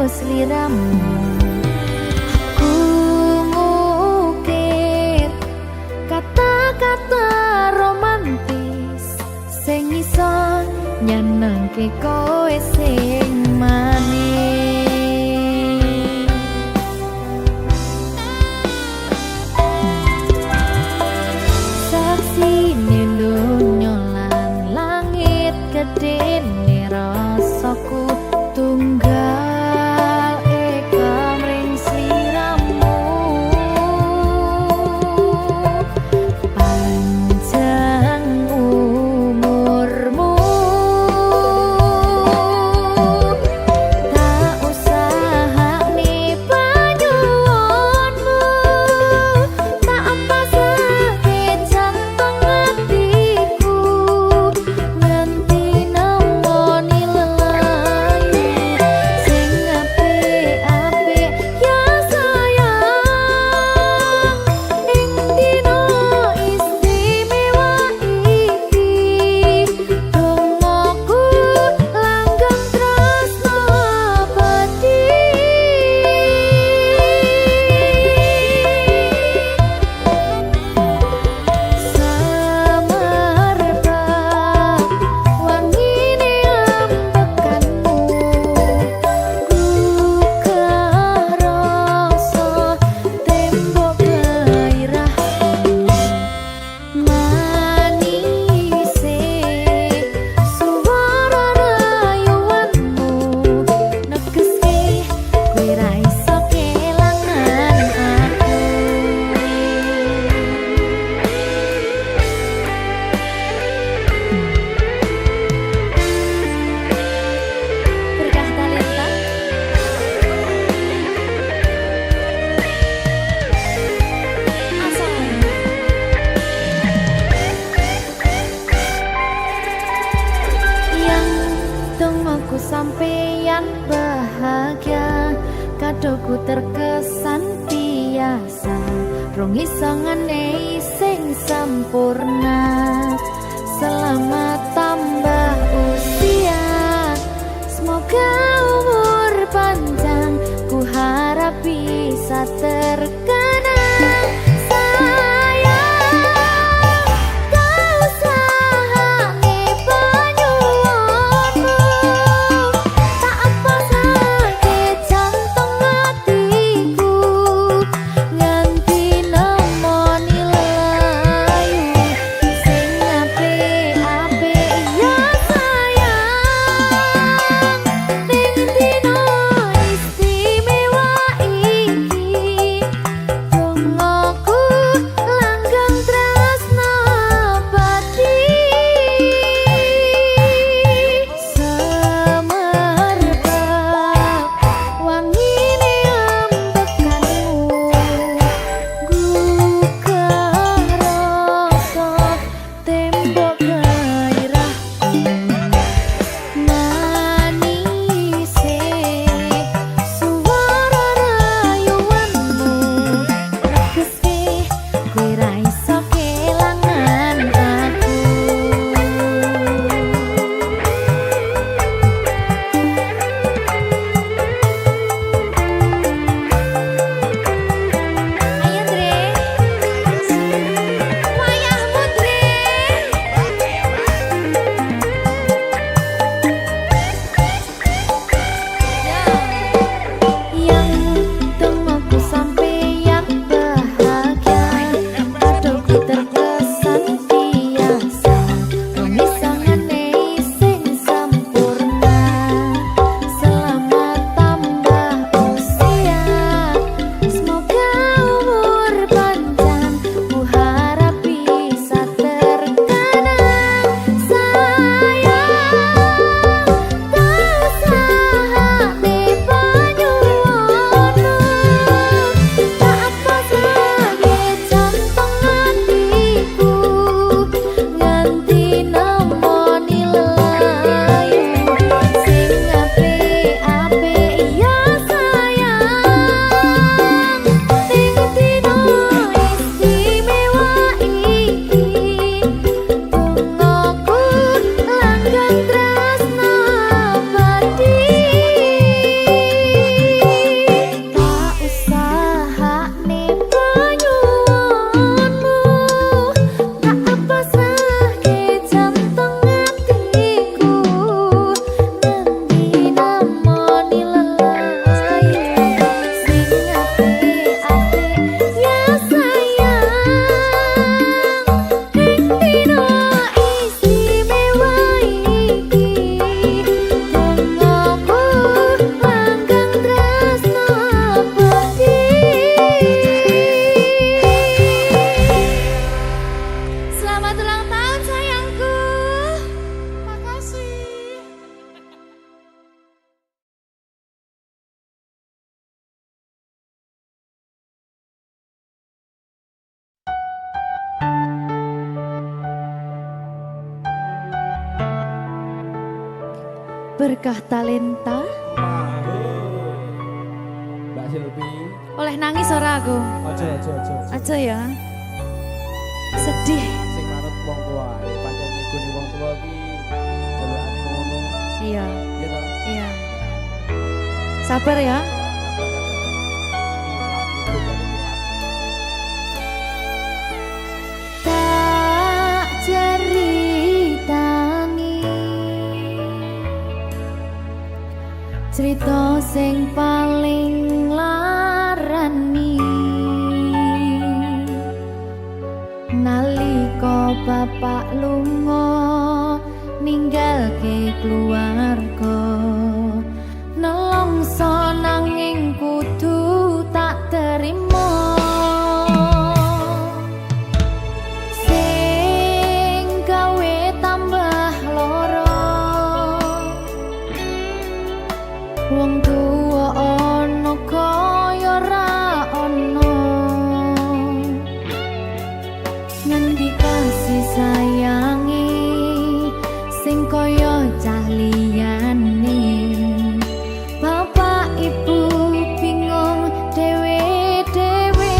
Sliramu aku ngukir kata-kata romantis sing iso nyenengke kowe sing manis. Saksine donya lan langit gedene rasaku tunggal sampeyan bahagia kadoku terkesan biasa rong iso ngenei sing sempurna. Selamat tambah usia, semoga umur panjang, ku harap bisa terkenang. Sing Berkah talenta. Mbak Silvi. Oleh nangis ora aku? Aja ya. Sedih. Sing manut wong tua, pancen ngegoni wong tua iki jelekane ngono. Iya. Iya toh? Iya. Sabar ya. Tak ceritani cerita sing paling larani nalika bapak lunga ninggalke keluarga nelongso nanging kudu tak terima sing gawe tambah loro wong tuwa ana kaya ra ana ngendi kasih sayangi sing kaya cah liyane bapak ibu bingung dewe-dewe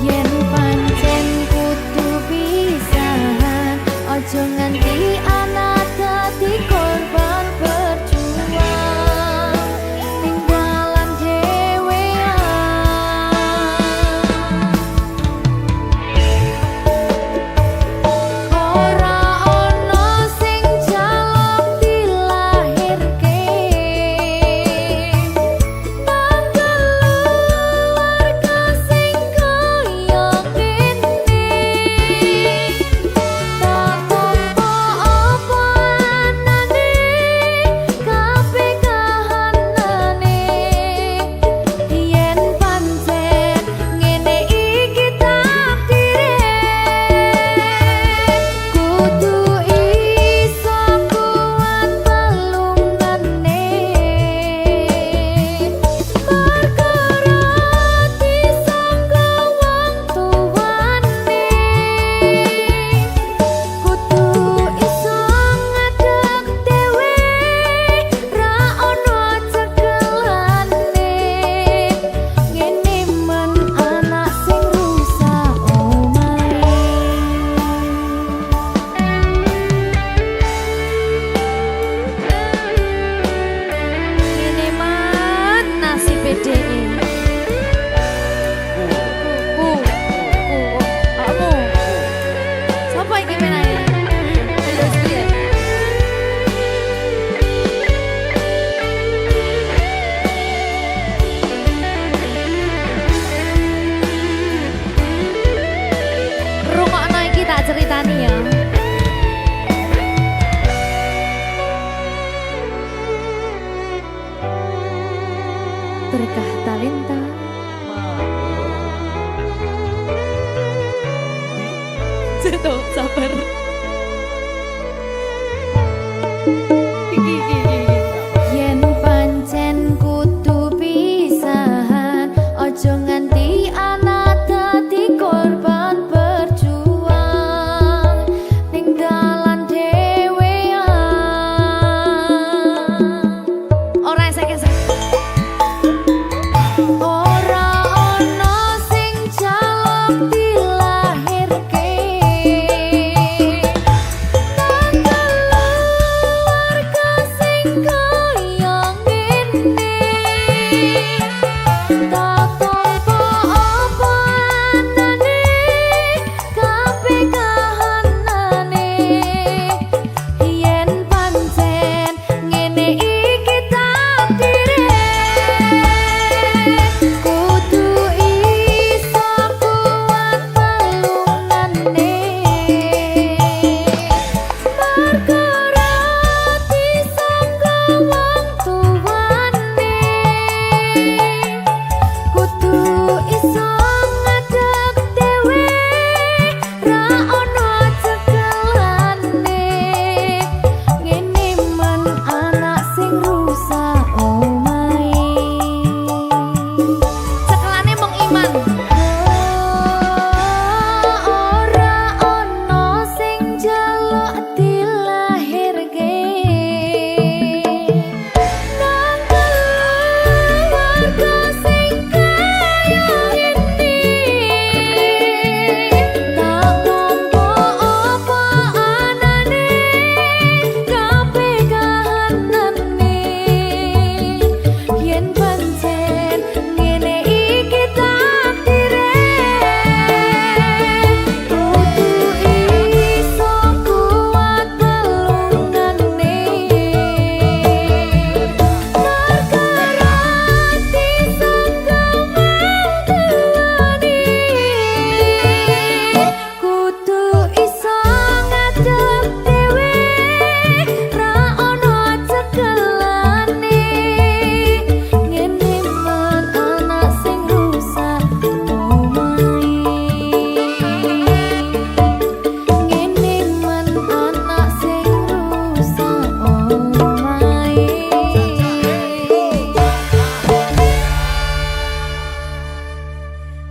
yen pancen kudu pisahan aja nganti anak dadi korban berjuang ning dalan ora ana sing jaluk dilahirke keluarga sing kaya ngene tak tampa apa anane kabeh kahanane yen pancen ngene iki takdire kudu iso kuat balungane perkara disangka wong tuwane kudu iso ngadeg dhewe ra ono cekelane ngene men anak sing rusak omahe ngene man nasib dhewe kamu sapa iki menane ayo piye rungokno iki tak ceritani ya berkah talenta Ceto, sabar. Yen pancen kudu pisahan, ojo nganti anak dadi korban berjuang ning dalan dhewean. Ora esek-esek. Ora ono sing jaluk dilahirke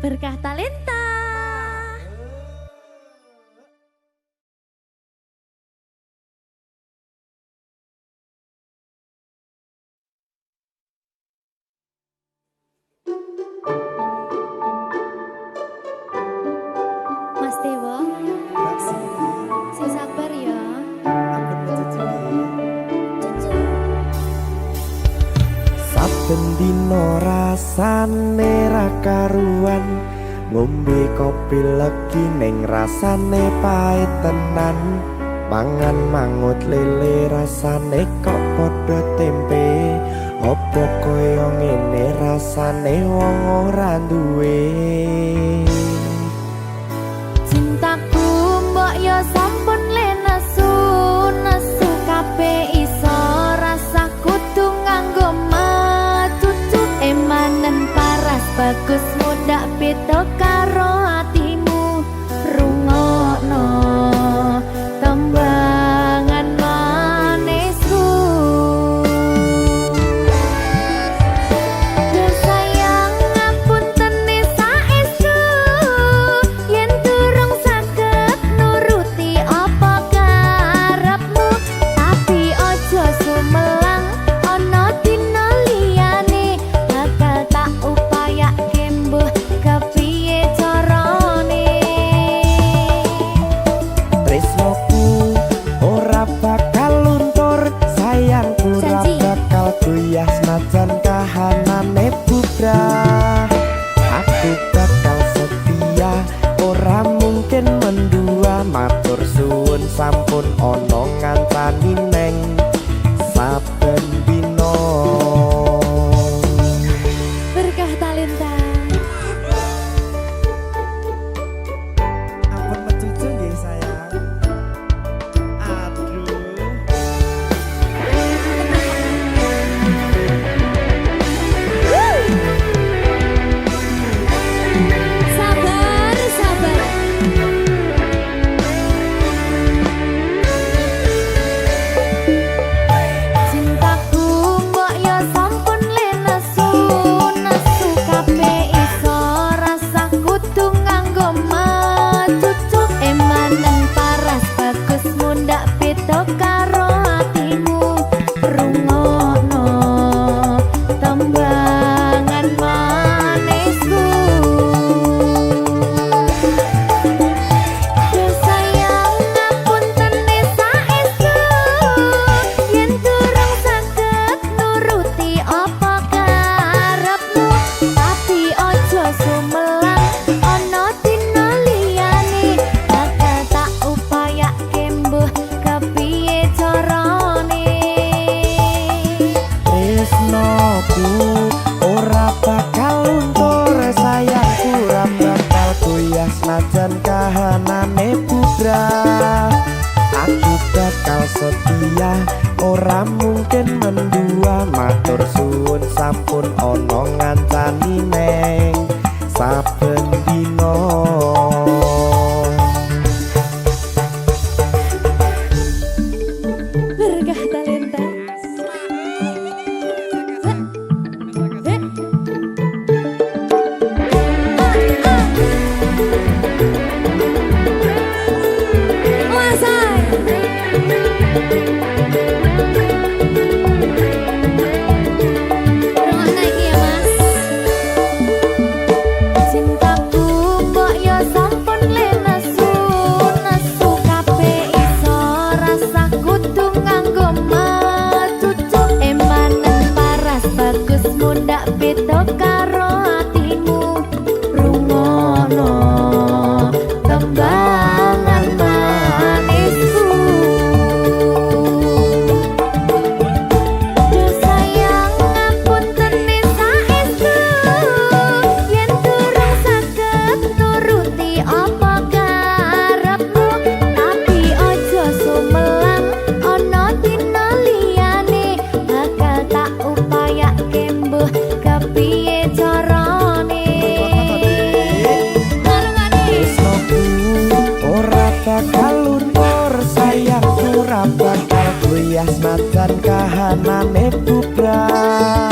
Berkah Talenta. Mas Dewo, sing sabar ya. Saben dino rasane ra karuan, ngombe kopi legi ning rasane pahit tenan. Mangan mangut lele rasane kok padha tempe. Apa kaya ngene rasane wong ora duwe. Cintaku mbok yo sampun le nesu kabeh iso rasa kudu nganggo matutu emanen paras bagus mudak beda karo atimu rungokno tembangan manisku. Sayang ngapunten saestu yen durung saged nuruti apa karepmu, tapi ojo sumelang ana dina liyane bakal tak upayake mbuh kepiye carane. Tresnoku ora bakal luntur, sayangku ora Janji. bakal goyah senajan kahanane bubrah. Aku bakal setia, ora mungkin mendua. Matur suwun sampun ana ngancani neng saben dina. Berkah Talenta. Ampun mecucu nggih sayang. Aduh. Sabar, sabar. Cintaku mbok yo sampun le nesu kabeh iso rasa kudu nganggo matutu emanen paras bagus mundak beda karo atimu rungokno tembangan manisku. Sayang ngapunten saestu yen durung saged nuruti apa karepmu, tapi ojo sumelang ana dina liyane bakal tak upayake mbuh kepiye carane. Tresnoku ora bakal luntur, sayangku ora bakal goyah senajan kahanane bubrah. Aku bakal setia, ora mungkin mendua. Matur suwun sampun ana ngancani neng saben dina. Berkah Talenta. Rungokno iki ya, Mas. Cintaku mbok yo sampun le nesu kabeh iso rasa kudu nganggo matutu emanen paras bagus mundak beda karo atimu rungokno tembangan manisku. Sayang ngapunten saestu yen durung saged nuruti apa karepmu, tapi ojo sumelang ana dina liyane bakal tak upayake mbuh kepiye carane. Tresnoku ora bakal luntur, sayangku ora bakal goyah senajan kahanane bubrah.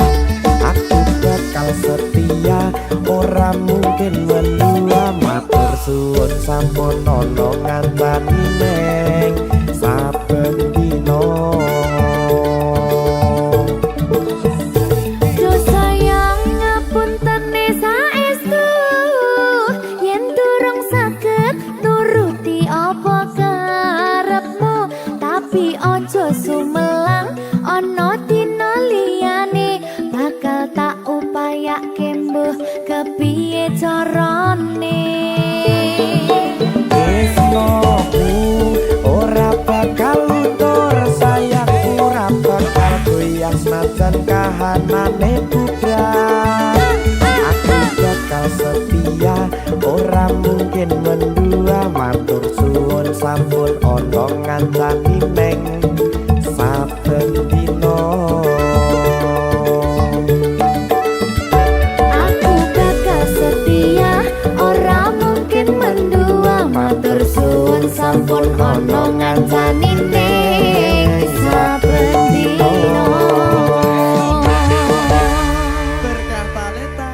Aku bakal setia, ora mungkin mungkin mendua matur suwun sampun ana ngancani neng saben dina. Ojo sumelang ono dina liyane bakal tak upaya kembuh kepiye carane. Tresnoku ora bakal luntur, sayangku ora bakal goyah senajan kahanane bubrah. Aku bakal setia ora mungkin mendua matur suwun sampun ana ngancani neng saben dina. Aku bakal setia ora mungkin mendua matur suwun sampun ana ngancani neng saben dina. Berkah talenta.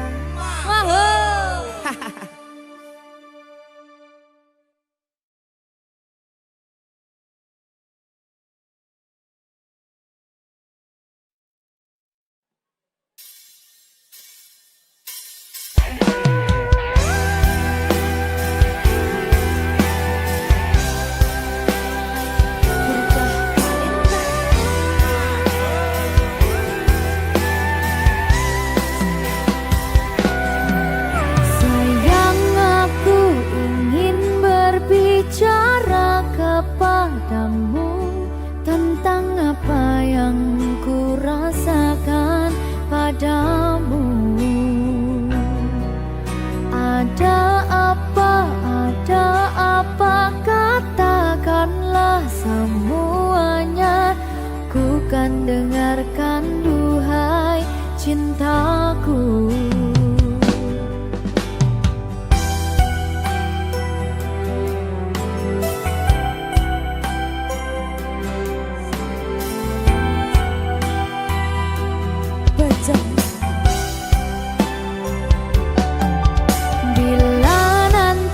Sayang, aku ingin berbicara kepadamu tentang apa yang ku rasakan padamu. Ada apa, katakanlah semuanya. Ku kan dengarkan duhai cintaku. Bila nanti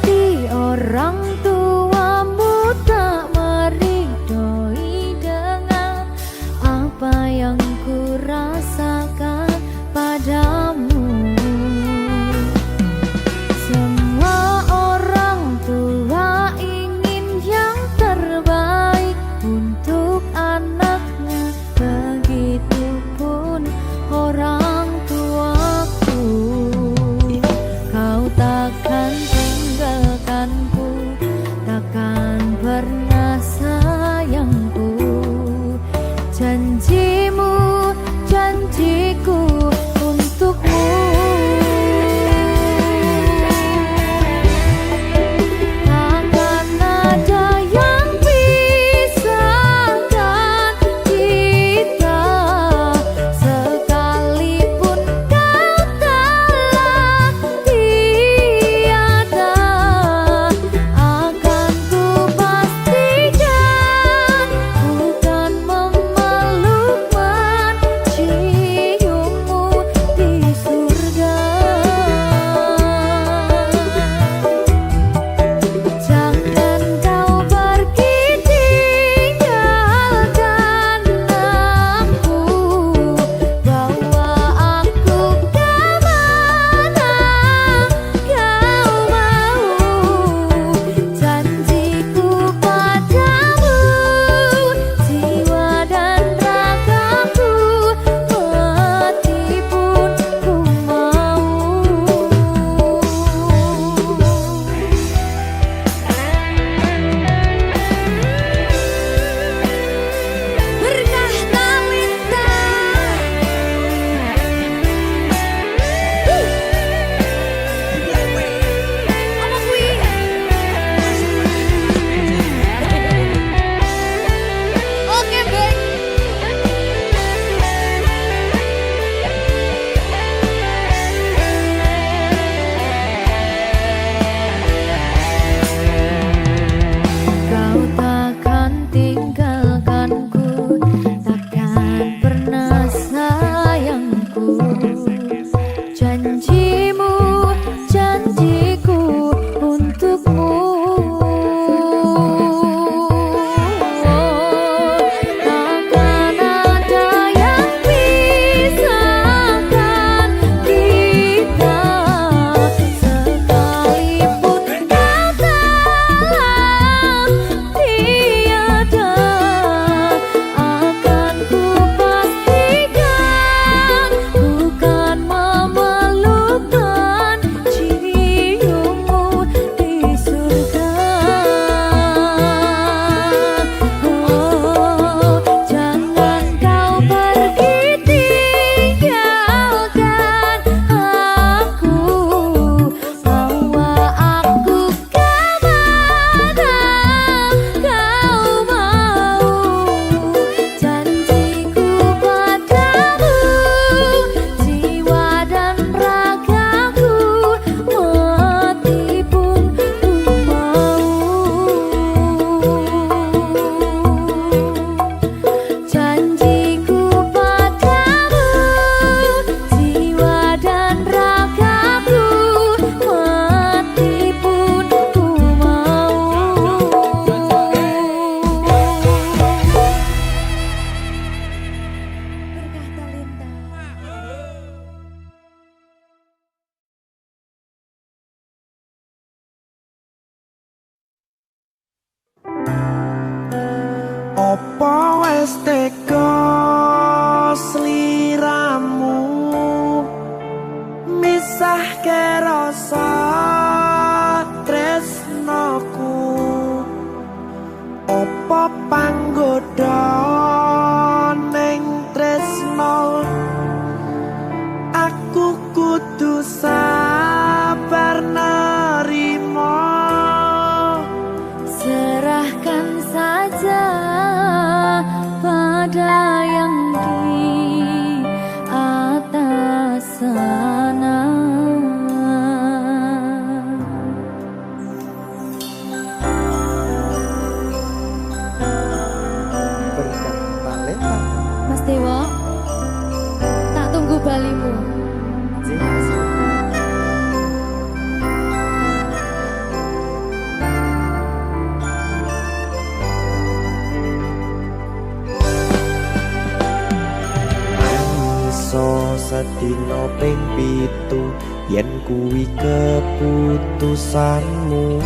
dino ping 7 yen kuwi keputusanmu.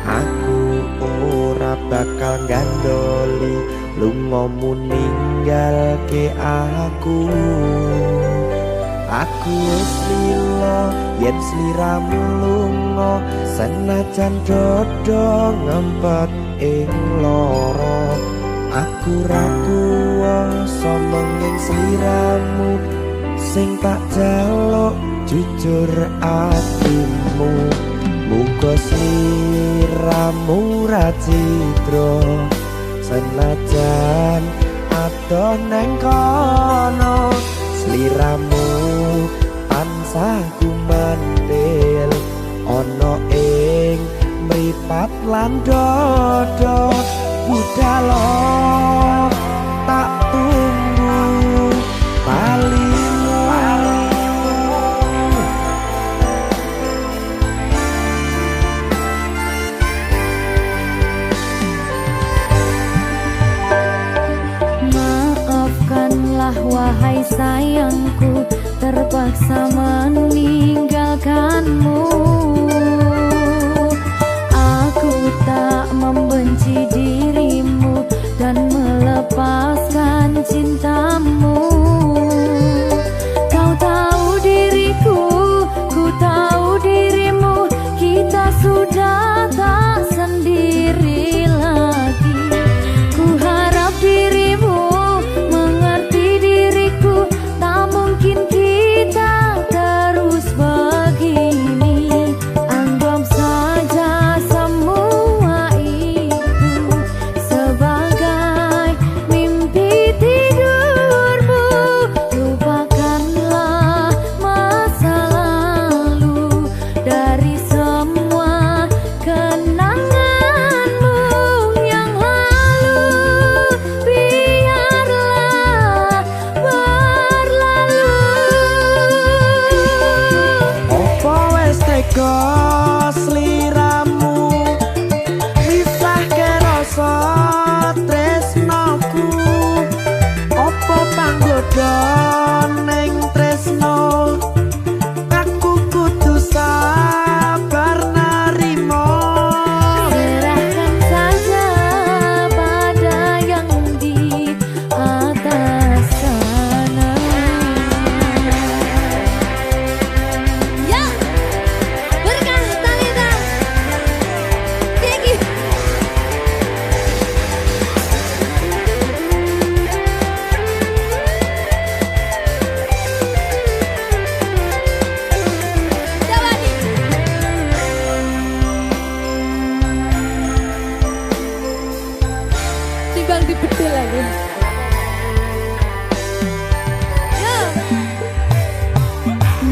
Aku ora bakal gandoli lungamu ninggalke aku. Aku wis lila yen sliramu lunga senajan dodo ngempet ing loro. Aku ra kuwasa menging sliramu sing tak jaluk jujur atimu. Muga sliramu ra cidra senajan adoh neng kono. Sliramu tansah kumandel ana ing mripat lan dodo. Budhalo tak tunggu balimu. Maafkanlah wahai sayangku, terpaksa meninggalkanmu. Aku tak membenci dirimu dan melepaskan cintamu. Kau tahu diriku, ku tahu dirimu, kita sudah tak sendiri lagi. Ku harap dirimu mengerti diriku, tak mungkin kita terus begini. Anggap saja semua itu sebagai mimpi tidurmu. Lupakanlah masa lalu dari semua kenanganmu yang lalu. Biarlah berlalu. Opo wis tega sliramu misahke rasa tresnoku. Opo panggoda ning tresno, aku kudu sabar narimo. Serahkan saja pada yang di atas sana. Ya, berkah Talita. Tinggi. Jawadi. Timbang dibedil lagi. Ya.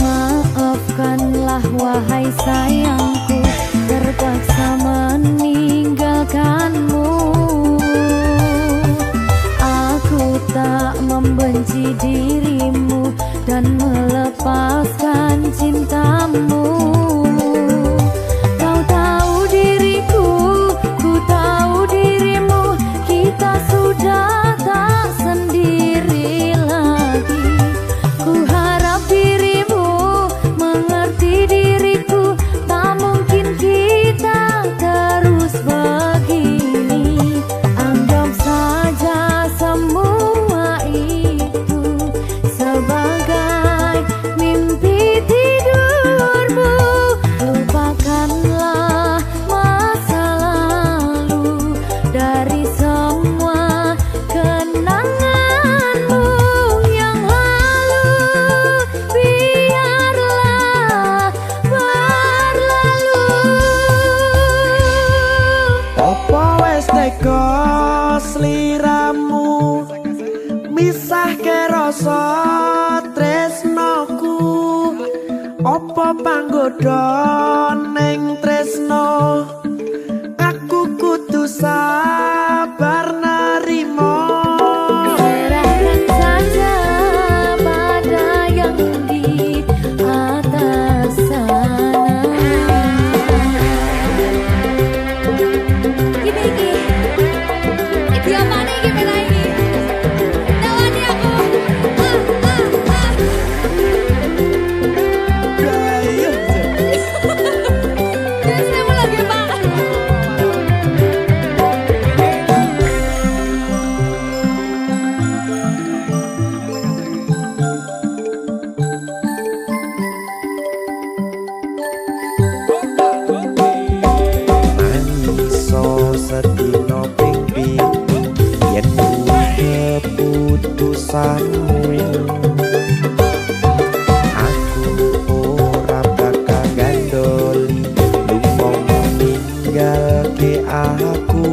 Maafkanlah wahai sayangku, terpaksa meninggalkanmu. Aku tak membenci dirimu dan melepaskan cintamu. Kau tahu diriku, ku tahu dirimu, kita sudah tak sendiri lagi. Ku harap dirimu mengerti diriku, tak mungkin kita terus begini. Anggap saja semua itu sebagai mimpi tidurmu. Lupakanlah masa lalu dari semua kenanganmu yang lalu. Biarlah berlalu. Opo wis tega sliramu misahke rasa tresnoku. Opo panggoda ning tresno, aku kudu sabar narimo. Serahkan saja pada yang di atas sana. Iki apa nih gimana ini? Tawani aku. sedina ping pitu yen kuwi keputusanmu aku ora bakal gandoli lunga ninggalke aku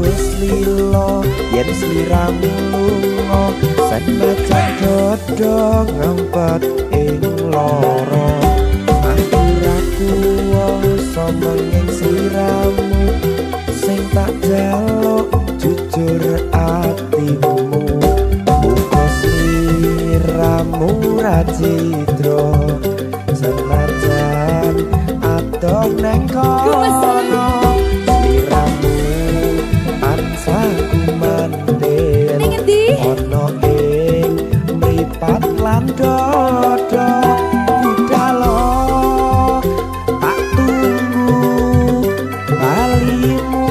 wis lilo yen sliramu lunga senajan dodo ngempet ing loro aku ra kuwasa menging sliramu sing tak jaluk jujur atimu muga sliramu ra cidra senajan adoh neng kono sliramu ansah kumandel ono ing mripat lan dodo budalo tak tunggu balimu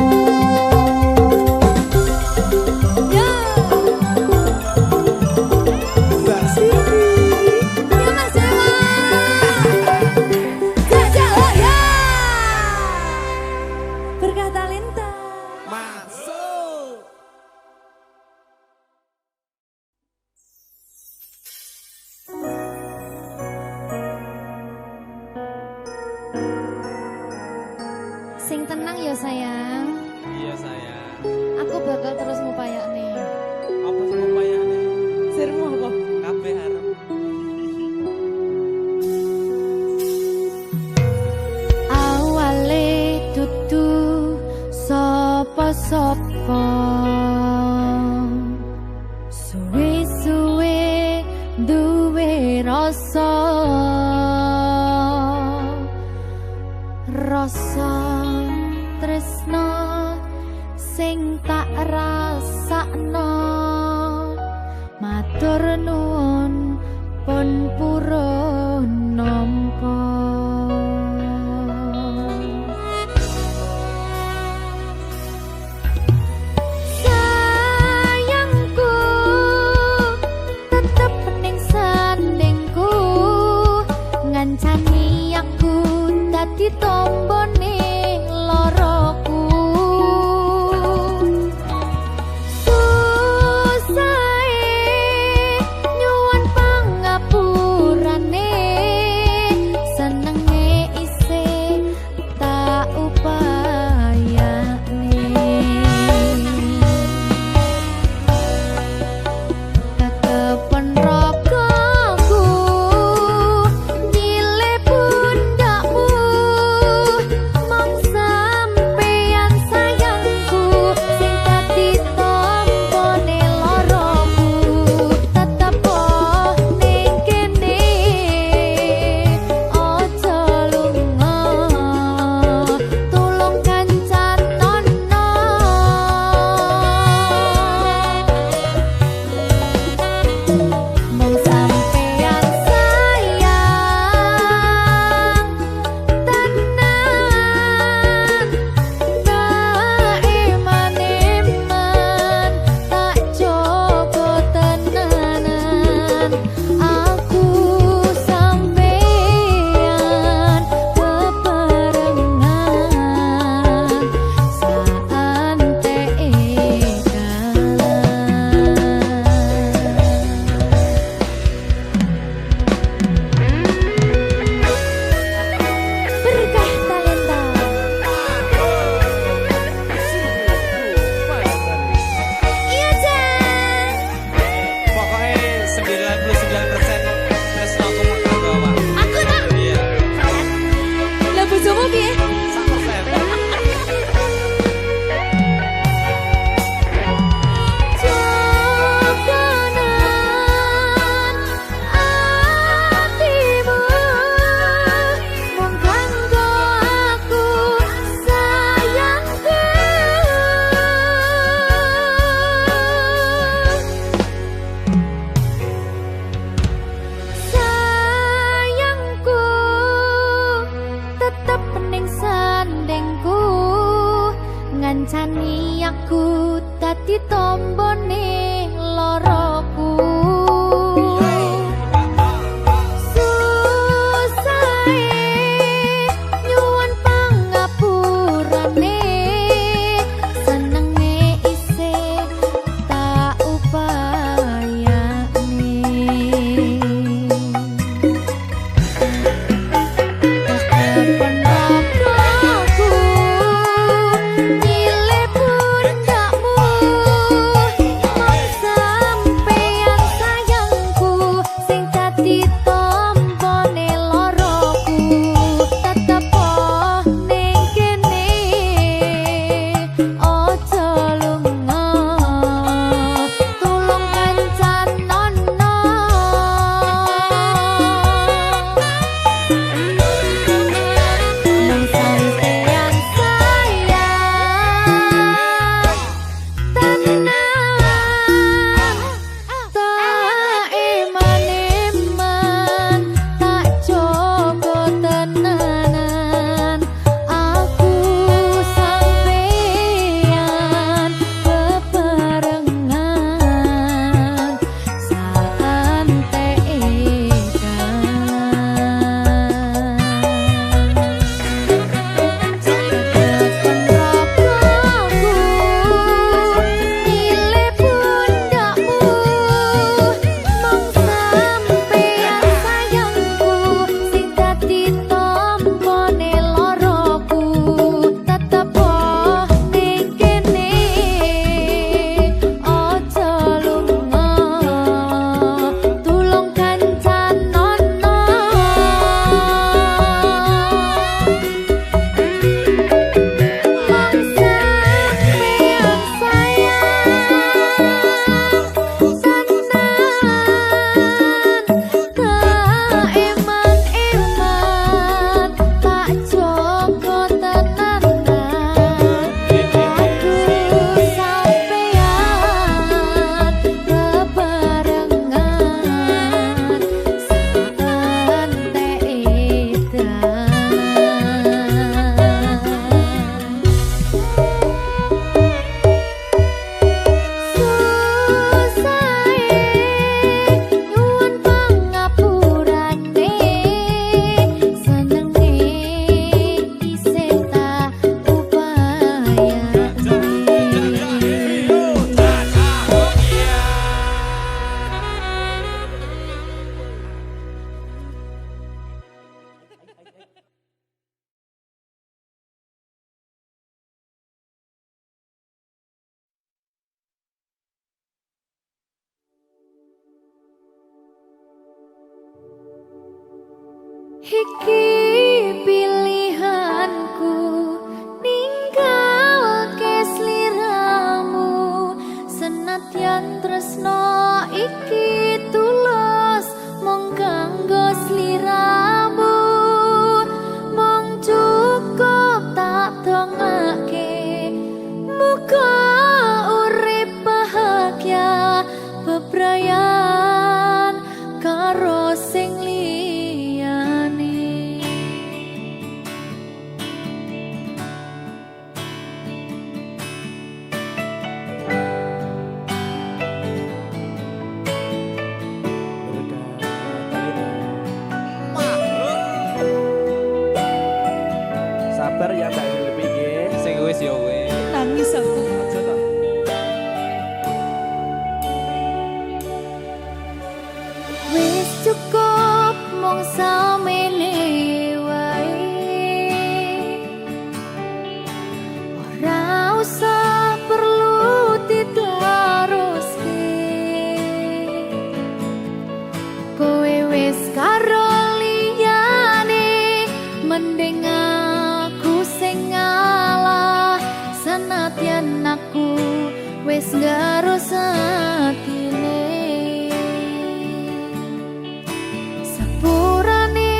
Ya, Mbak Siti ya Mas Dewa. Jajak oh ya. Berkah talenta. masuk. Sing tenang ya sayang. Iya sayang. Aku bakal terus ngupayakne. Apa sih upayane? Sirmu apa? Kabeh arep. Awale dudu sapa-sapa suwe-suwe duwe rasa tresno sing tak rasakno matur nuwun pun purun nampa sayangku tetep ning sandingku ngancani aku dadi tombone loroku susahe Iki pilihanku ninggalke sliramu senadyan tresno iki tulus mung kanggo sliramu mung cukup tak dongake muga urip bahagia bebrayan karo sing liyane. Sabar ya Mbak Silvi nggih. Sing wis ya wis. Nangis aku. Aja to. Wis cukup mung samene wae. Ora usah perlu diteruske. Kowe wis karo liyane mending aku sing ngalah senadyan aku wis ngarus atine. Sepurane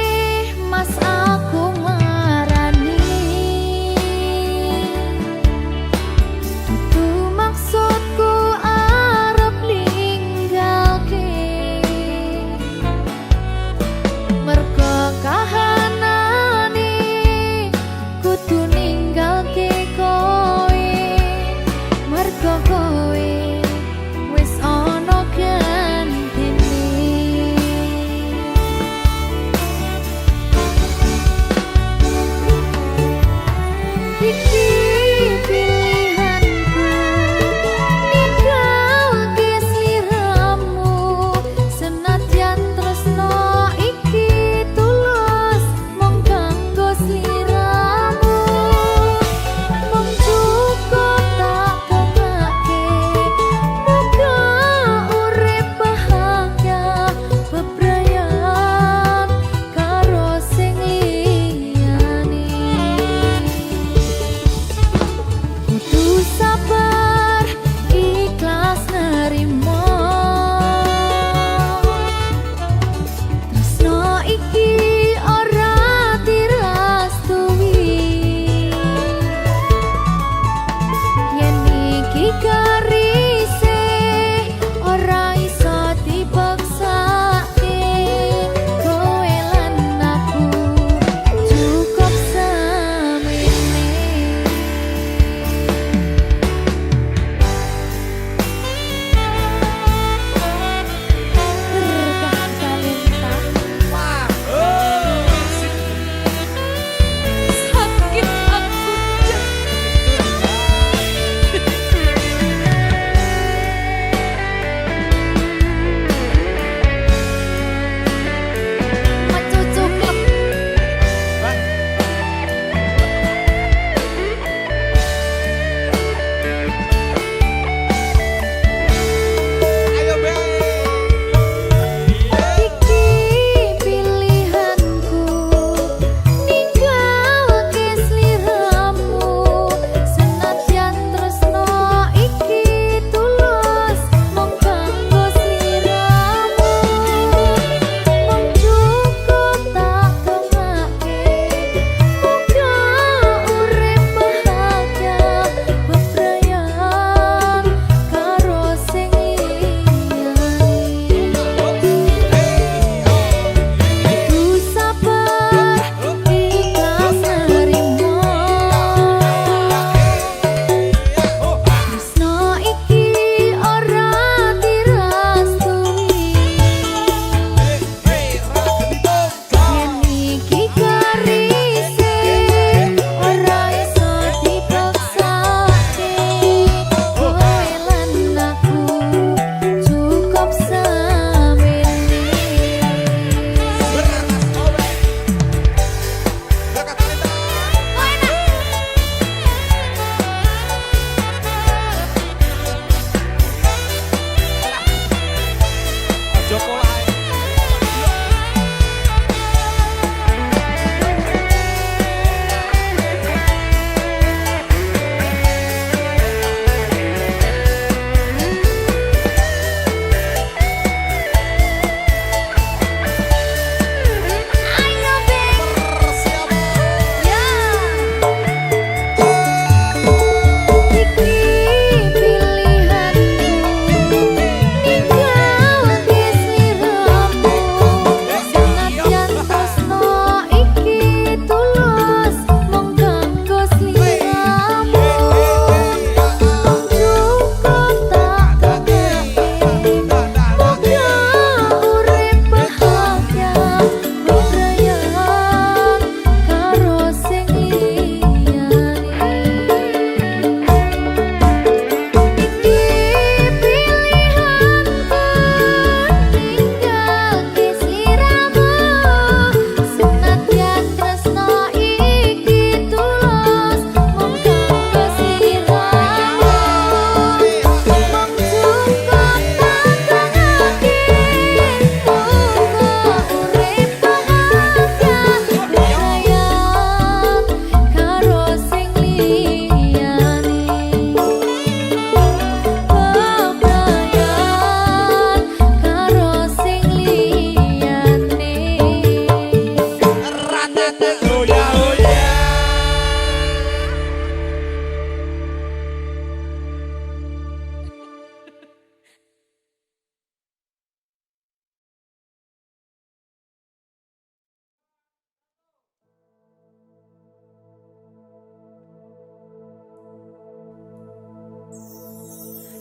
Oh ya, oh ya.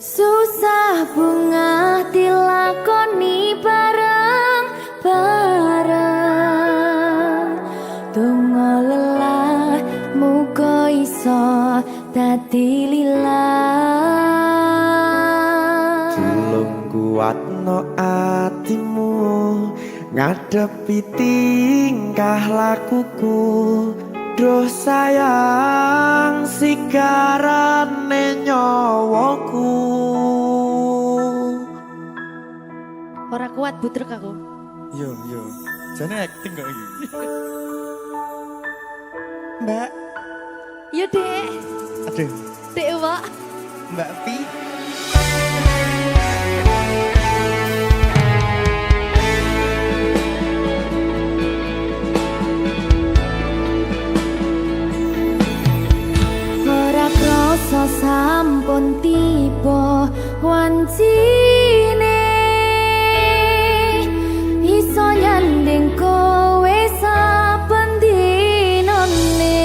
Susah bunga dilakoni bareng-bareng. Donga lelah muga iso dadi lillah. Tulung kuatno atimu ngadepi tingkah lakuku. Duh sayang sigarane nyawaku. Ora kuat butrek aku. Yo. Jane acting kok iki. Mbak, Yo Dek. aduh, Dek Wak. Mbak Pi. Ora krasa sampun tiba wancine. Iso nyanding kowe saben dinane.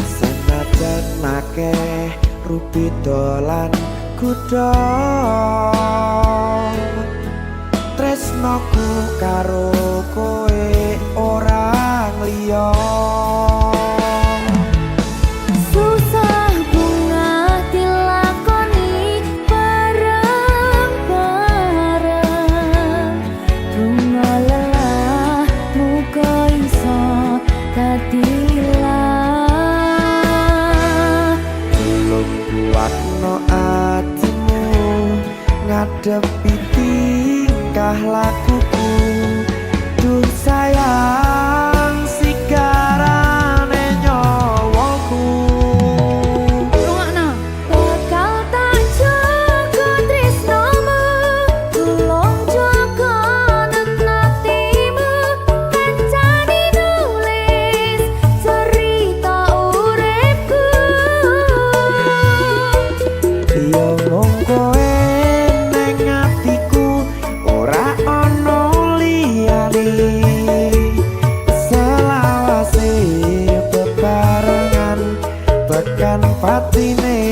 Senajan akeh rupi dolan kuda. Tresnoku karo kowe orang liya. Susah bunga dilakoni bareng-bareng. Bunga lelah muga iso dadi lillah. Tulung kuatno atimu ngadepi tingkah lakuku. Duh sayang sigarane nyawaku. Rungokno. Bakal tak jaga tresnomu, tulung jaga nenatimu. Kancane nulis cerita uripku. Yo mung kowe ning atiku ora ana liyane. Selawase bebarengan tekan patine.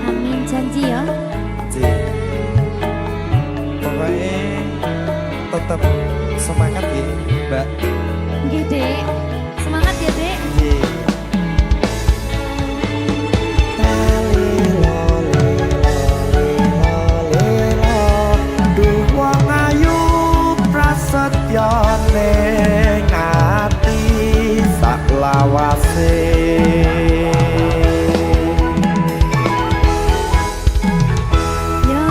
Amin janji ya. Pokoknya tetap semangat ya, Mbak. Nggih, Dek. Semangat ya, Dek. Duh wong ayu prasetyo ning ati sak lawase. Ya,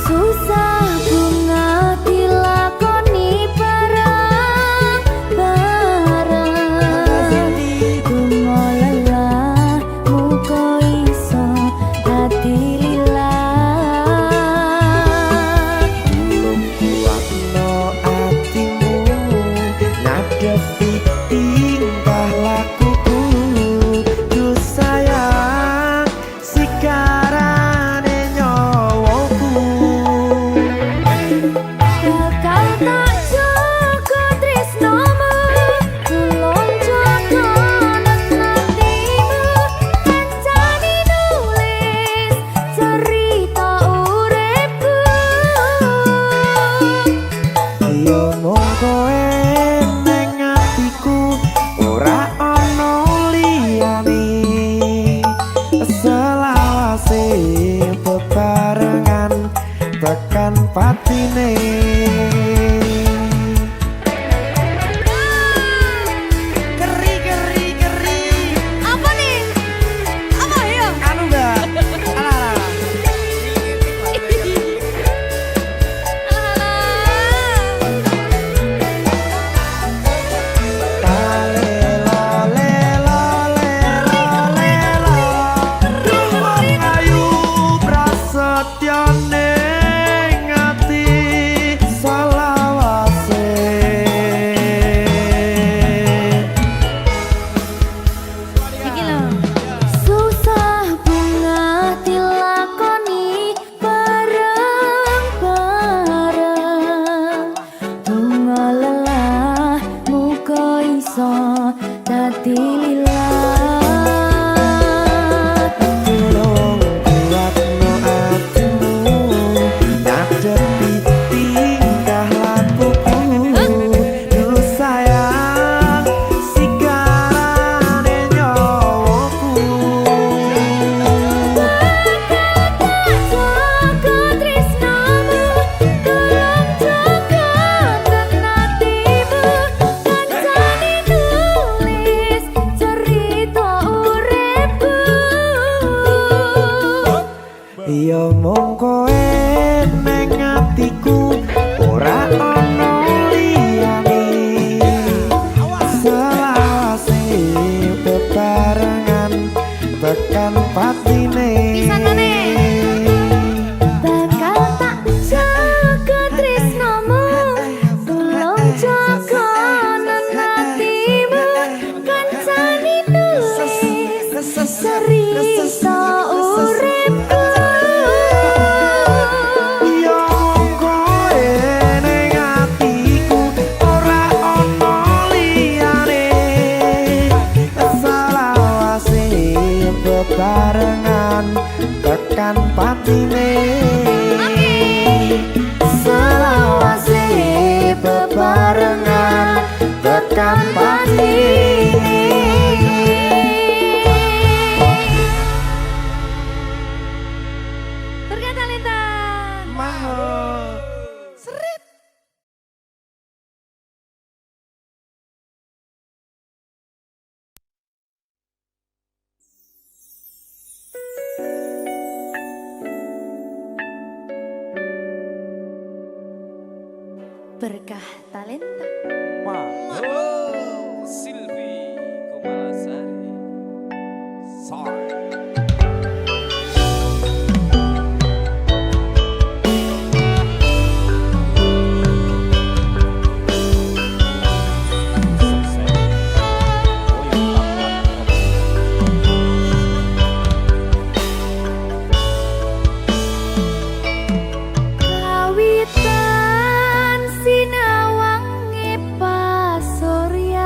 susah bunga dilakoni bareng-bareng. Bunga lelah muga iso dadi lillah. Tulung kuatno atimu ngadepi tingkah lakuku. Duh sayang sigarane nyawaku. Bakal tak jaga tresnomu, tulung jaga nenatimu. Kancane nulis cerita uripku. Yo mung kowe ning atiku ora ana liyane. Selawase bebarengan tekan patine. Keri. Apa nih? Apa ya? Anu Mbak. Alah. Duh wong ayu prasetyane mung kowe ning atiku ora ono liyane selawase bebarengan tekan patine Bakal tak jaga tresnomu Tulung jaga nenatimu Kancani nulis cerita uripku yo mung kowe ning atiku ora ono liyane selawase bebarengan tekan patine selawase bebarengan tekan patine. Berkata Lintang Mahal. Berkah talenta Silvi Kumalasari. Sorry. Kawitan sinawange pasuryan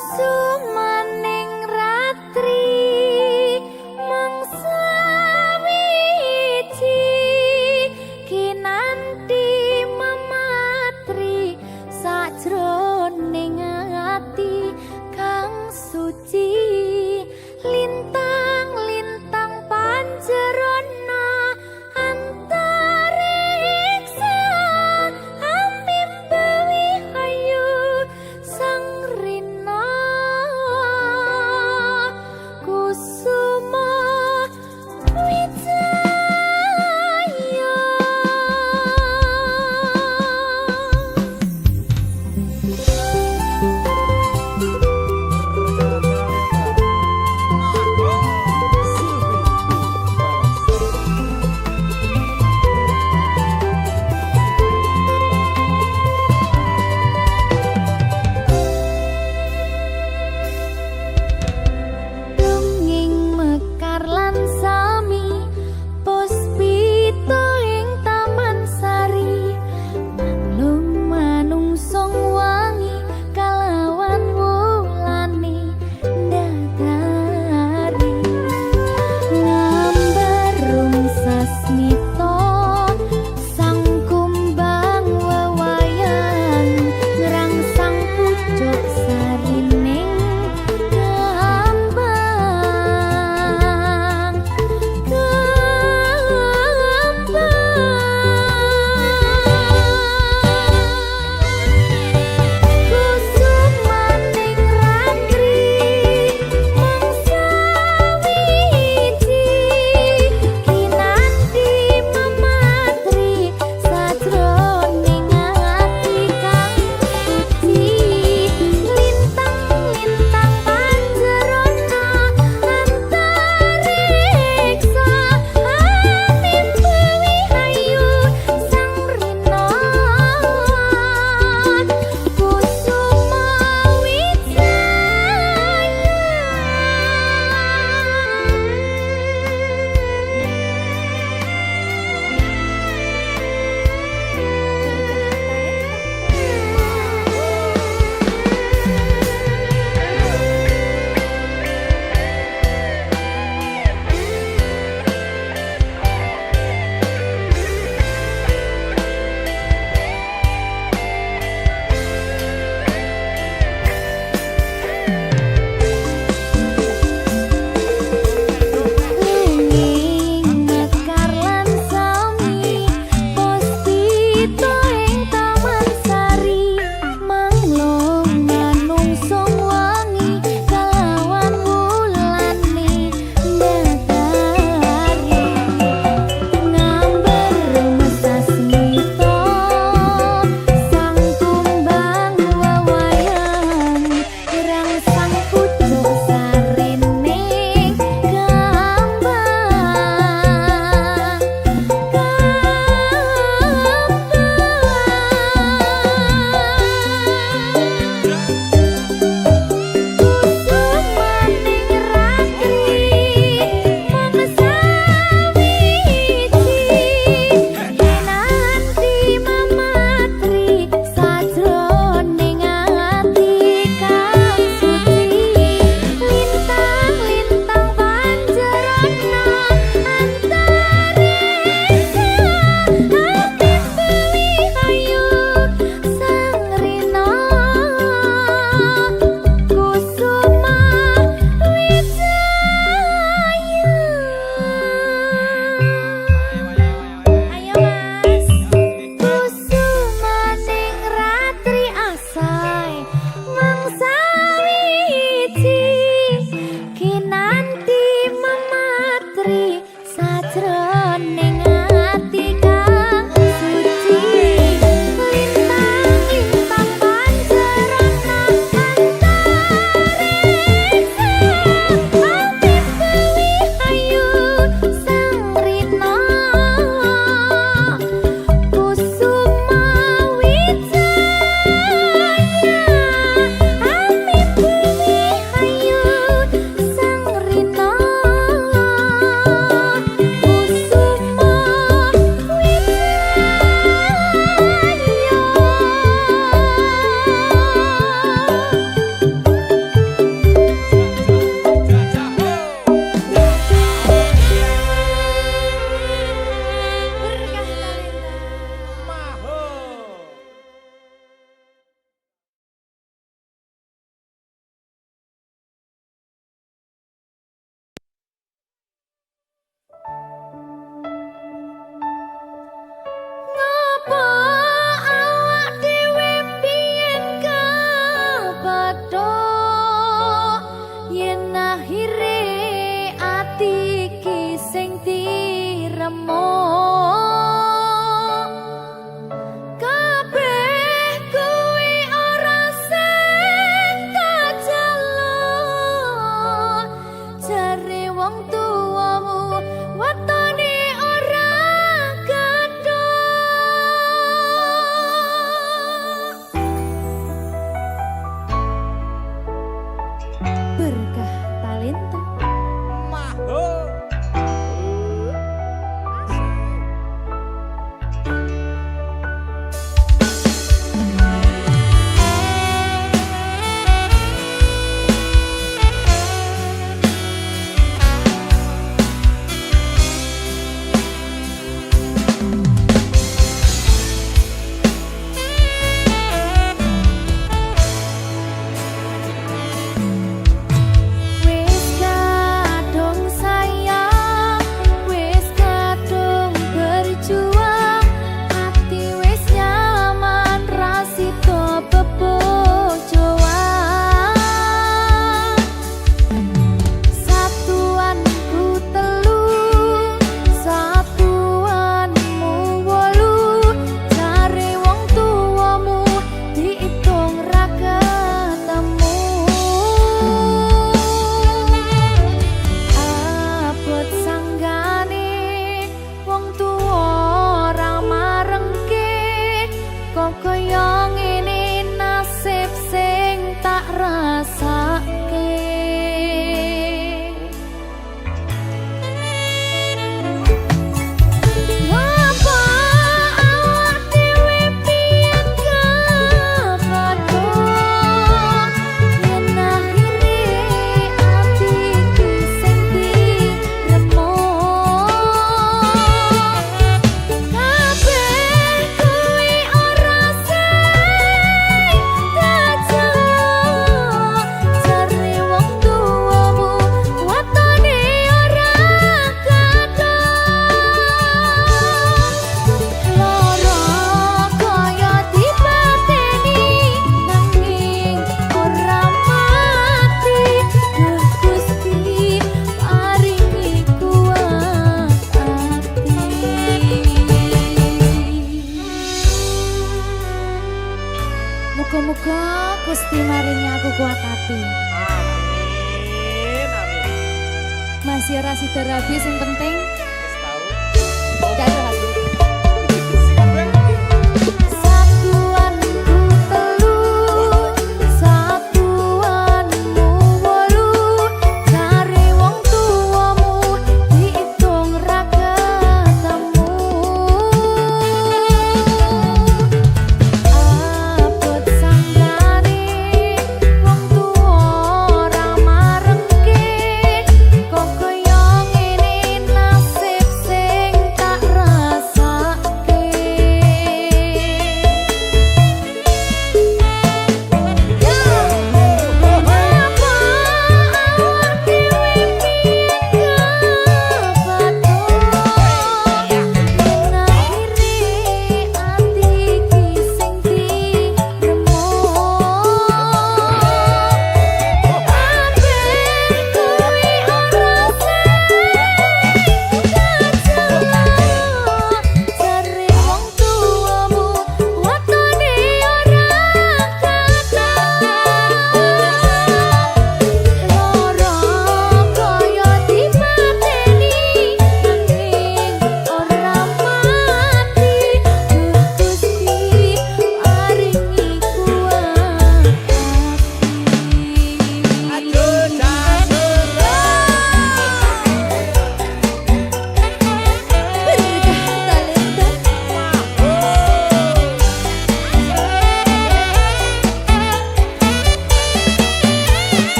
sumaning ratri mangsa wiji kinanti mematri sajroning ati kang suci lintang-lintang panjerona antariksa ambimbawi ayu sang rina paringi aku kuat hati. Amin, amin. Masih ora sida rabi sing penting Wis tahu. gak ada hati.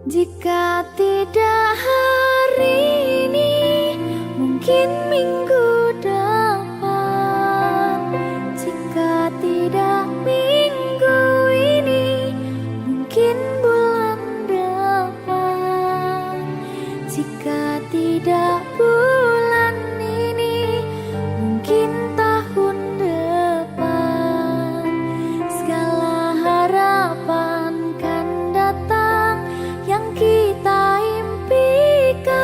Jika tidak hari ini, mungkin minggu depan. Jika tidak minggu ini, mungkin bulan depan. Jika tidak bulan ini, mungkin tahun depan. Segala harapan kan datang yang kita impikan.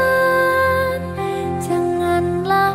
Janganlah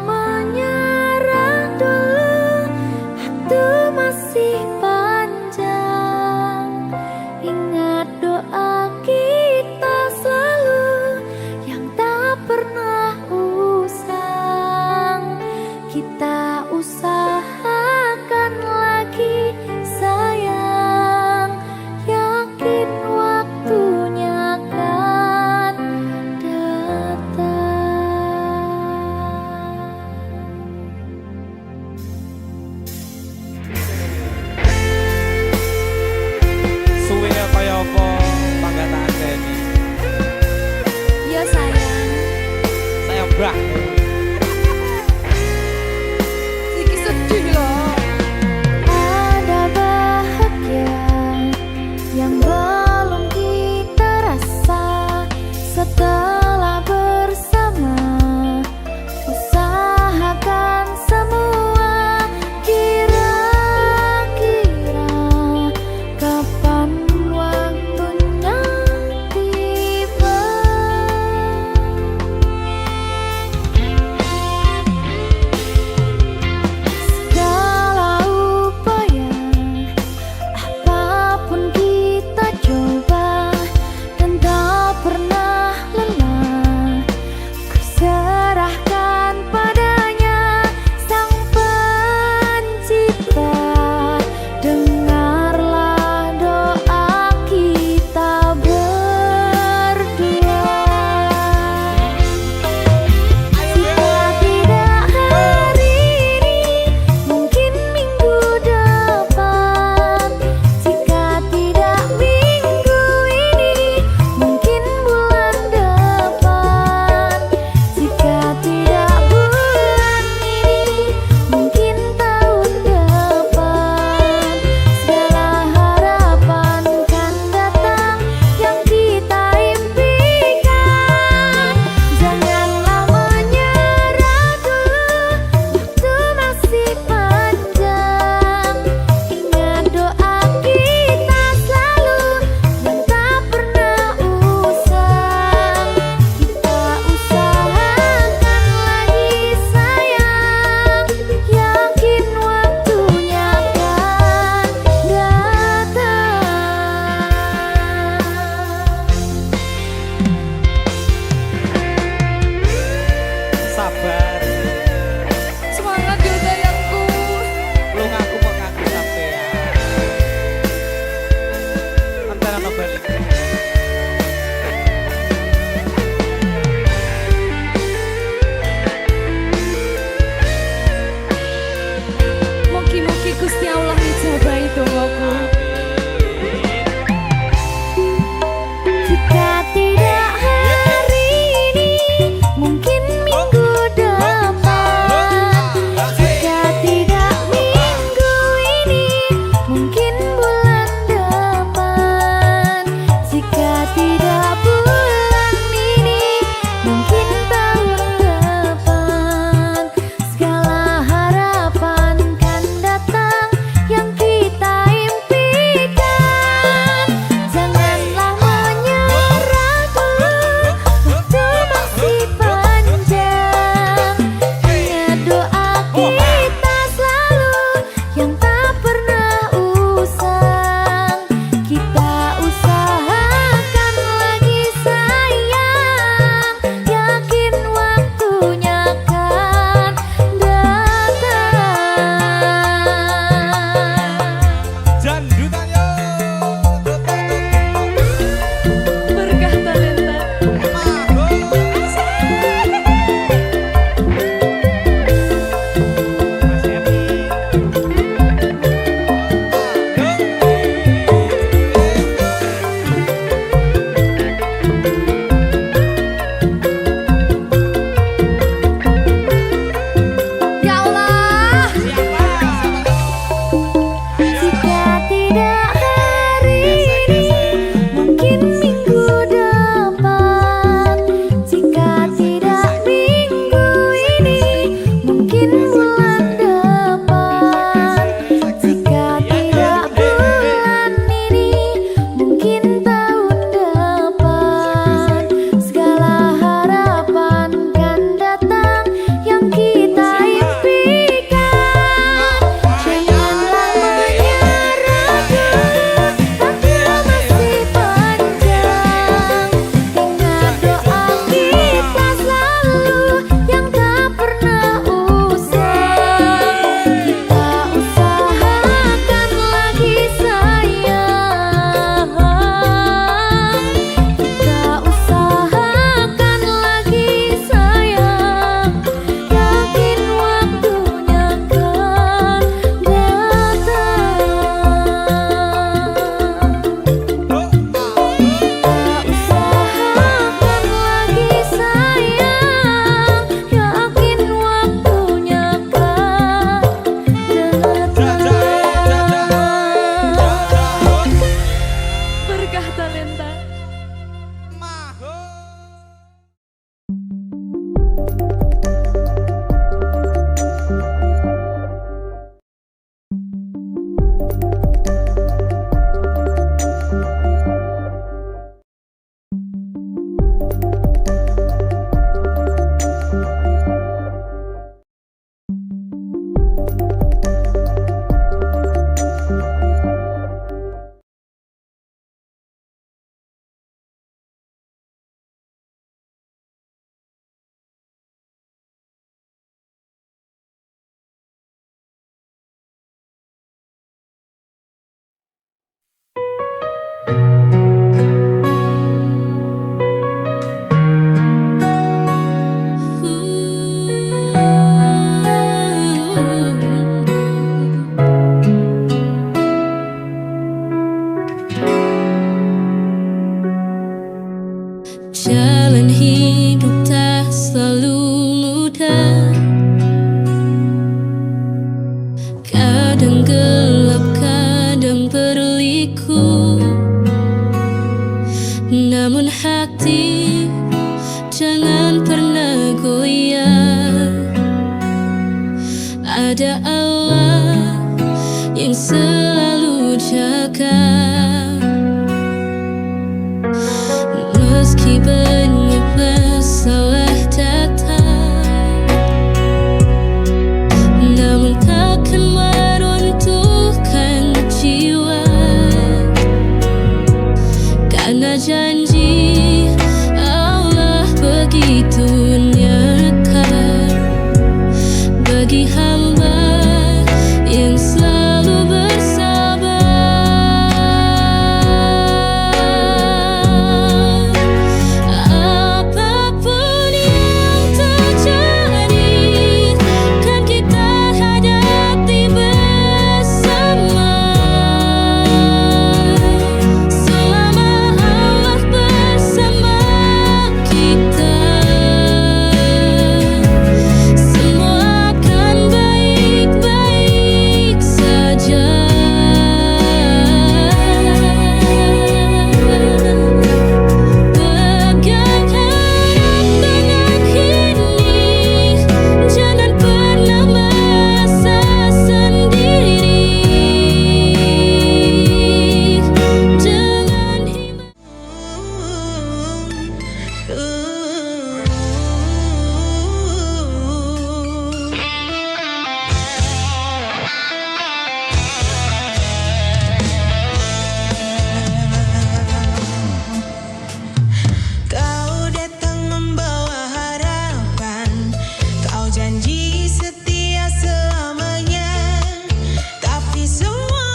Jalan hidup tak selalu mudah, kadang gelap, kadang berliku. Namun hati jangan pernah goyah. Ada Allah yang selalu jaga. Meski banyak masalah datang, namun takkan meruntuhkan jiwa. Karena janji Allah begitu nyata bagi hamba yang selalu bersabar. Apapun yang terjadi, kan kita hadapi bersama. Selama Allah bersama kita, semua akan baik-baik saja. Pegang erat tangan ini, jangan pernah merasa sendiri. Jangan Kau datang membawa harapan, kau janji setia selamanya. Tapi semua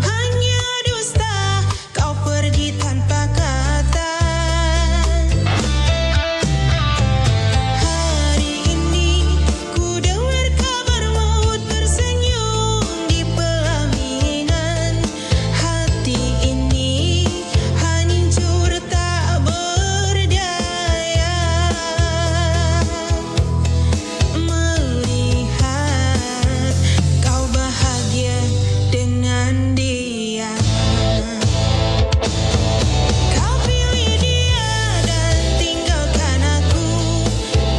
hanya dusta, kau pergi tanpa kata. Hari ini ku dengar kabarmu tersenyum di pelaminan. Hati ini hancur tak berdaya melihat kau bahagia dengan dia. Kau pilih dia dan tinggalkan aku,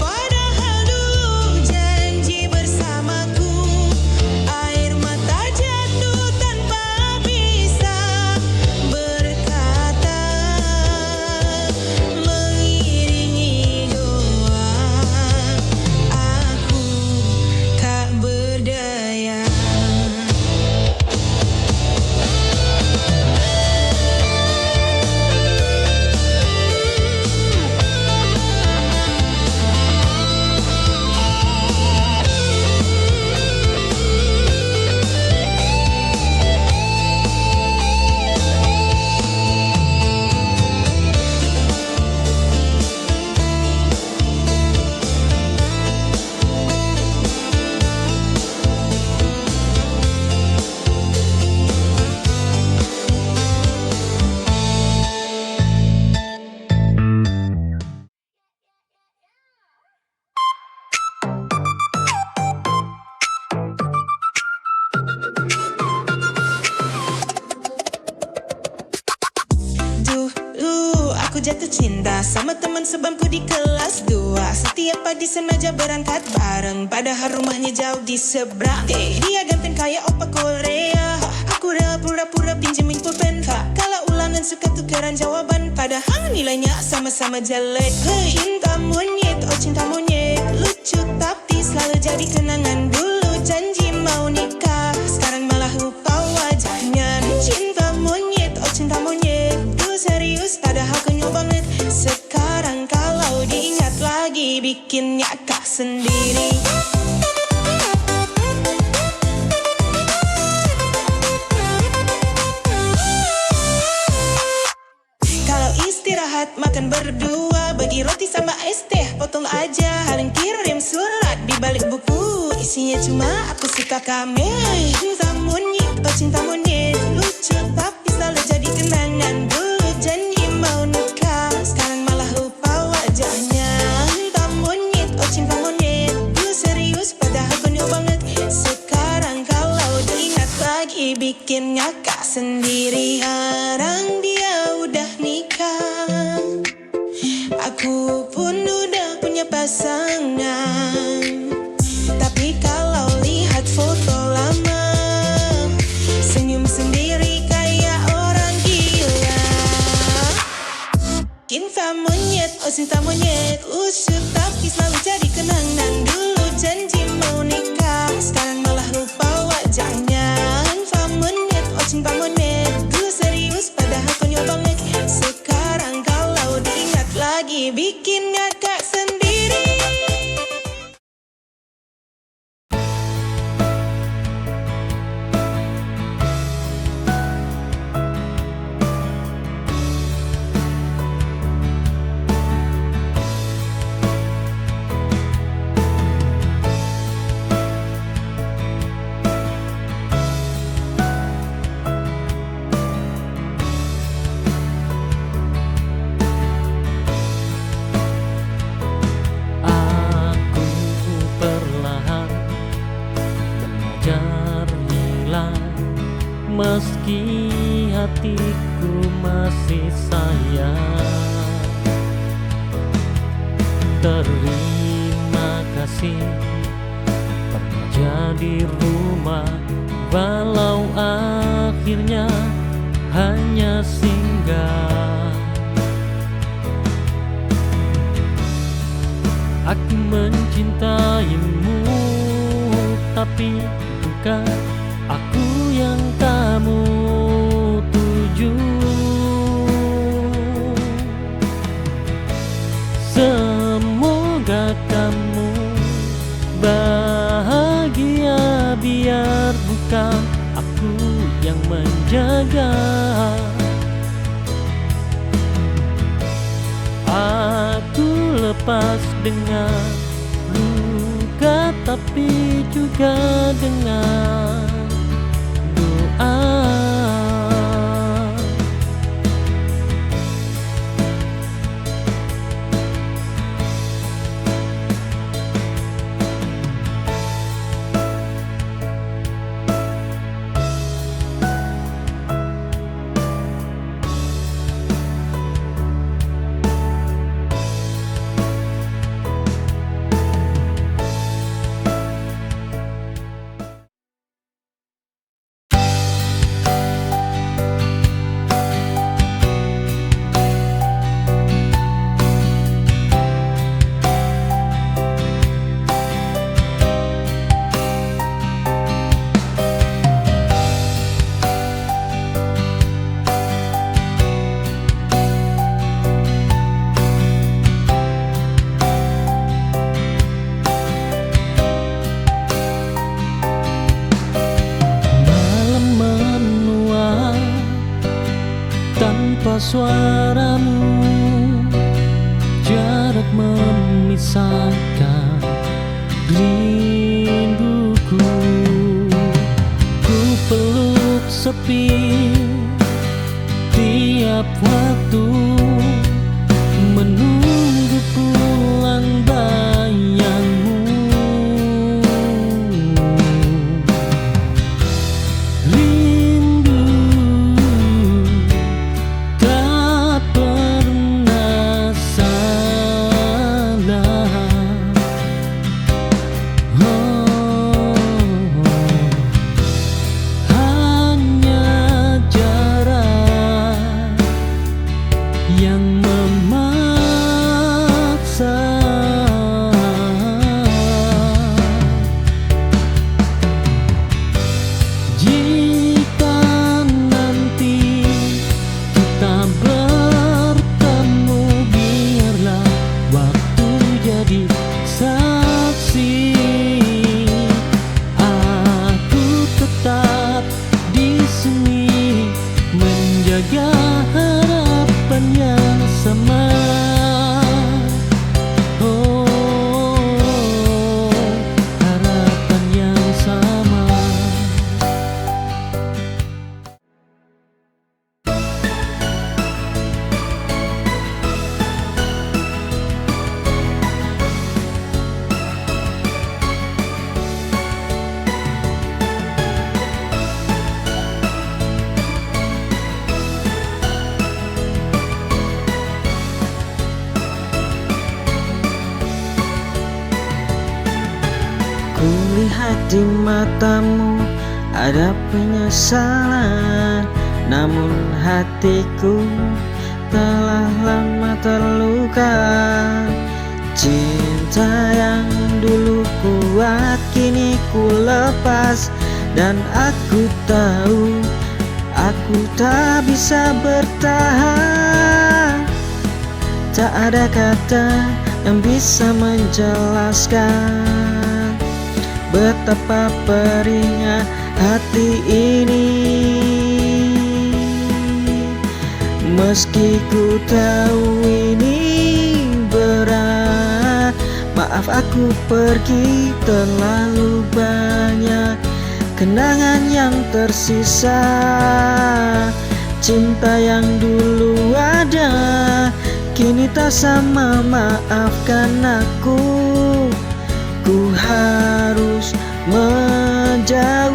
padahal dulu janji bersamaku. Air mata jatuh tanpa bisa berkata, mengiringi doa, aku tak berdaya. Dulu aku jatuh cinta sama teman sebangku di kelas 2. Setiap pagi sengaja berangkat bareng, padahal rumahnya jauh di seberang. Dia ganteng kayak opa Korea, aku rela pura-pura pinjemin pulpen. Kalau ulangan suka tukeran jawaban, padahal nilainya sama-sama jelek. Cinta monyet, oh cinta monyet, lucu tapi selalu jadi kenangan. Dulu janji mau nikah, sekarang malah lupa wajahnya. Cinta monyet, oh cinta monyet, dulu serius padahal konyol banget. Sekarang kalau diingat lagi bikin nyakak sendiri. Kalau istirahat makan berdua, bagi roti sama es teh potong aja. Haling kirim surat di balik buku, isinya cuma aku suka kamu. Cinta monyet, oh cinta monyet, lucu tapi selalu jadi kenangan. Dulu janji mau nikah, sekarang malah Aku pun udah punya pasangan, tapi kalau lihat foto lama, senyum sendiri kayak orang gila. Cinta monyet, oh cinta monyet, usut tapi selalu jadi kenangan. Dulu janji mau nikah, sekarang malah lupa wajahnya. Cinta monyet, oh cinta monyet, dulu serius padahal konyol banget. Sekarang kalau diingat lagi bikin ngakak sendiri. Aku perlahan belajar hilang, meski hatiku masih sayang. Terima kasih pernah jadi rumah, walau akhirnya hanya singgah. Aku mencintaimu, tapi bukan aku yang kamu tuju. Semoga kamu bahagia, biar bukan aku yang menjaga. Aku lepas dengan luka, tapi juga dengan doa. Malam menua tanpa suaramu, jarak memisahkan rinduku. Ku peluk sepi tiap waktu, menunggu pulang bayangmu. Rindu tak pernah salah. Hanya jarak Kulihat di matamu ada penyesalan, namun hatiku telah lama terluka. Cinta yang dulu kuat kini ku lepas, dan aku tahu aku tak bisa bertahan. Tak ada kata yang bisa menjelaskan betapa perihnya hati ini. Meski ku tahu ini berat, maaf aku pergi, terlalu banyak kenangan yang tersisa. Cinta yang dulu ada kini tak sama, maafkan aku. Ku harus menjauh.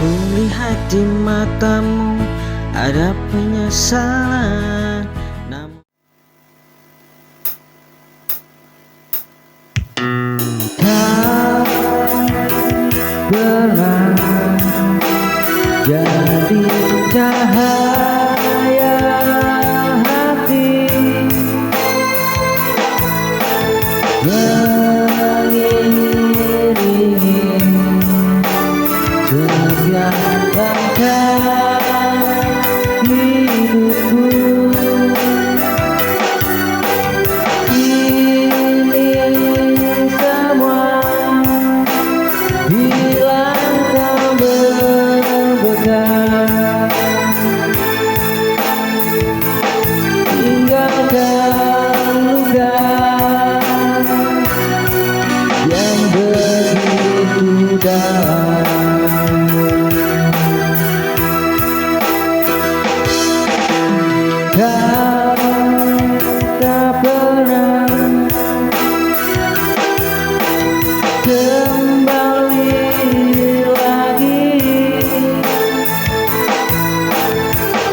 Kulihat di matamu ada penyesalan, namun tak pernah jadi cahaya hati mengiringi setiap langkah hidupku. Kini semua hilang tak berbekas, tinggalkan luka yang begitu dalam. Kau tak pernah kembali lagi,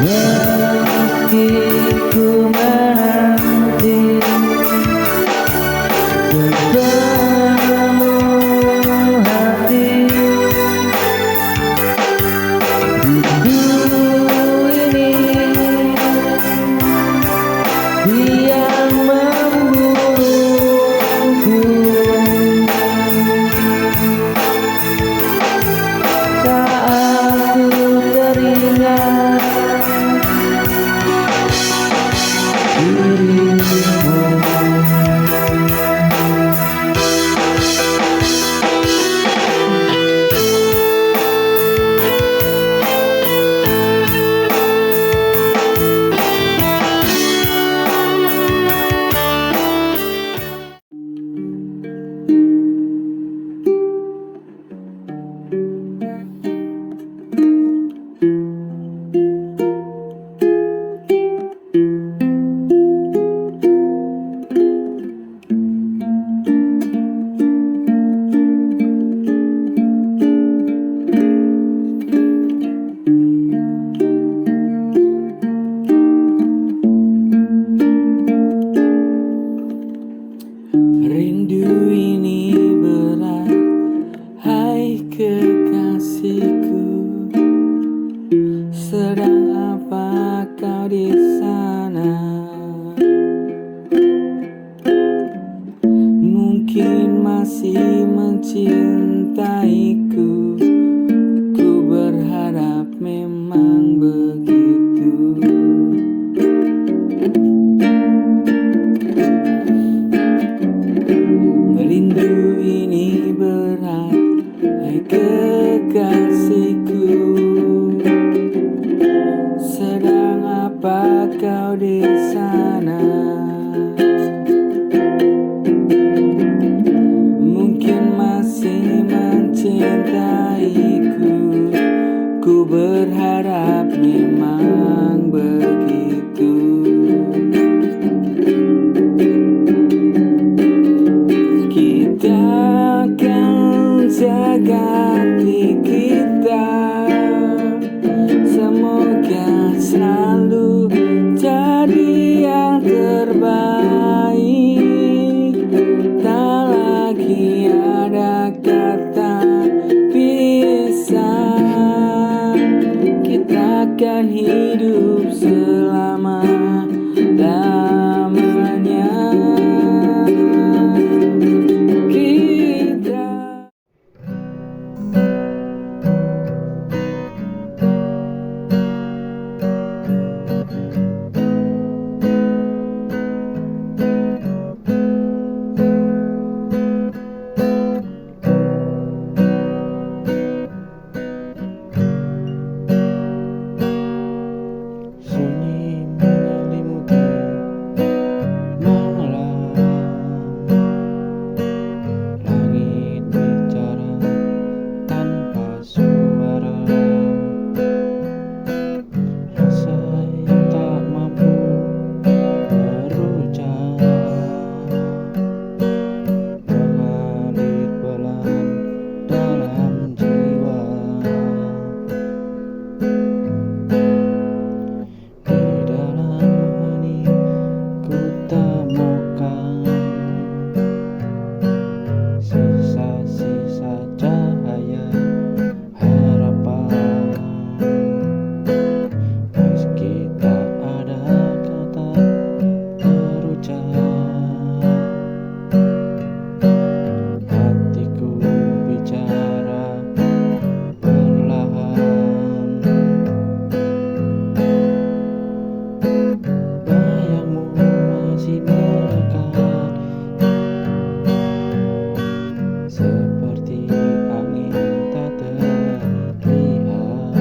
meski ku menanti sepenuh hati. Yang memburuku saat ku teringat dirimu. Rindu ini berat, hai kekasihku. Sedang apa kau di sana? Mungkin masih mencintaiku. Ku berharap memang begitu. Rindu ini berat, hai kekasihku. Sedang apa kau di sana? Mungkin masih mencintai. Takkan jaga hati kita, semoga selalu jadi yang terbaik. Tak lagi ada kata pisah, kita akan hidup selama-lamanya. Sunyi menyelimuti malam, langit bicara tanpa suara, rasa yang tak mampu berucap mengalir pelan dalam jiwa. Di dalam hening ku temukan sisa-sisa cahaya harapan. Meski tak ada kata terucap, hatiku bicara perlahan. Bayangmu masih melekat, seperti angin tak terlihat,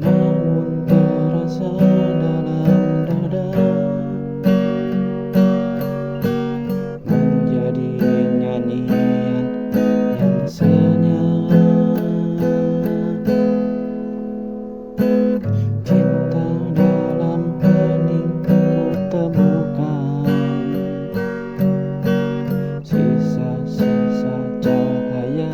namun terasa dalam dada, menjadi nyanyian yang senyap. Cinta dalam hening ku temukan sisa-sisa cahaya.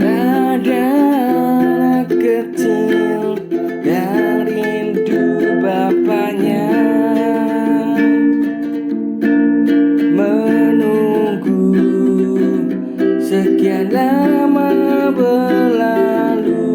Ada anak kecil yang rindu bapaknya, menunggu sekian lama berlalu.